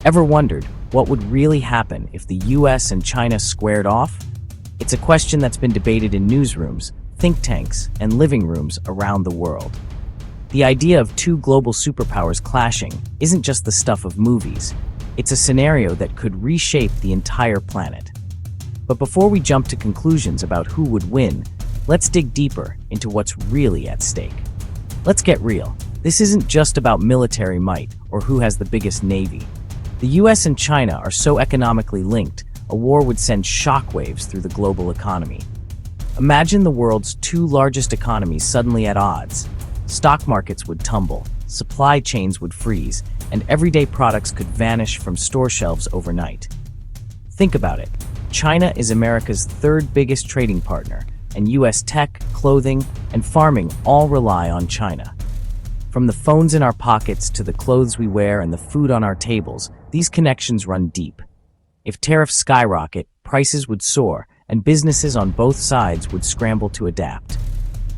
Ever wondered what would really happen if the US and China squared off? It's a question that's been debated in newsrooms, think tanks, and living rooms around the world. The idea of two global superpowers clashing isn't just the stuff of movies. It's a scenario that could reshape the entire planet. But before we jump to conclusions about who would win, let's dig deeper into what's really at stake. Let's get real. This isn't just about military might or who has the biggest navy. The US and China are so economically linked, a war would send shockwaves through the global economy. Imagine the world's two largest economies suddenly at odds. Stock markets would tumble, supply chains would freeze, and everyday products could vanish from store shelves overnight. Think about it. China is America's third biggest trading partner, and US tech, clothing, and farming all rely on China. From the phones in our pockets to the clothes we wear and the food on our tables, these connections run deep. If tariffs skyrocket, prices would soar, and businesses on both sides would scramble to adapt.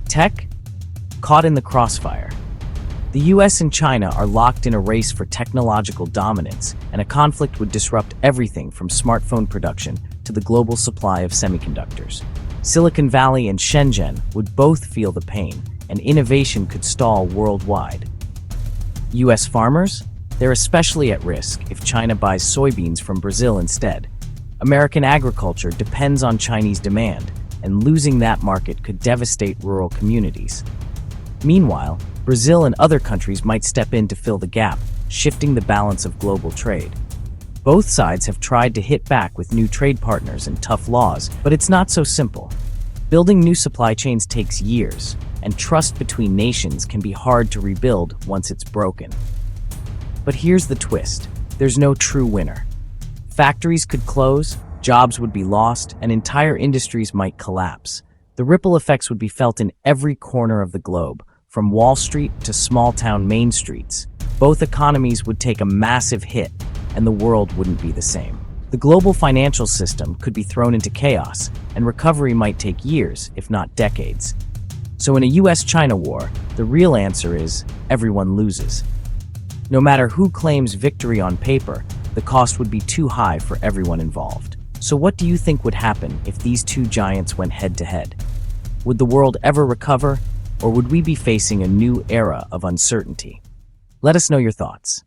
Tech? Caught in the crossfire. The US and China are locked in a race for technological dominance, and a conflict would disrupt everything from smartphone production to the global supply of semiconductors. Silicon Valley and Shenzhen would both feel the pain, and innovation could stall worldwide. US farmers? They're especially at risk if China buys soybeans from Brazil instead. American agriculture depends on Chinese demand, and losing that market could devastate rural communities. Meanwhile, Brazil and other countries might step in to fill the gap, shifting the balance of global trade. Both sides have tried to hit back with new trade partners and tough laws, but it's not so simple. Building new supply chains takes years, and trust between nations can be hard to rebuild once it's broken. But here's the twist. There's no true winner. Factories could close, jobs would be lost, and entire industries might collapse. The ripple effects would be felt in every corner of the globe, from Wall Street to small-town main streets. Both economies would take a massive hit, and the world wouldn't be the same. The global financial system could be thrown into chaos, and recovery might take years, if not decades. So in a US-China war, the real answer is everyone loses. No matter who claims victory on paper, the cost would be too high for everyone involved. So what do you think would happen if these two giants went head-to-head? Would the world ever recover, or would we be facing a new era of uncertainty? Let us know your thoughts.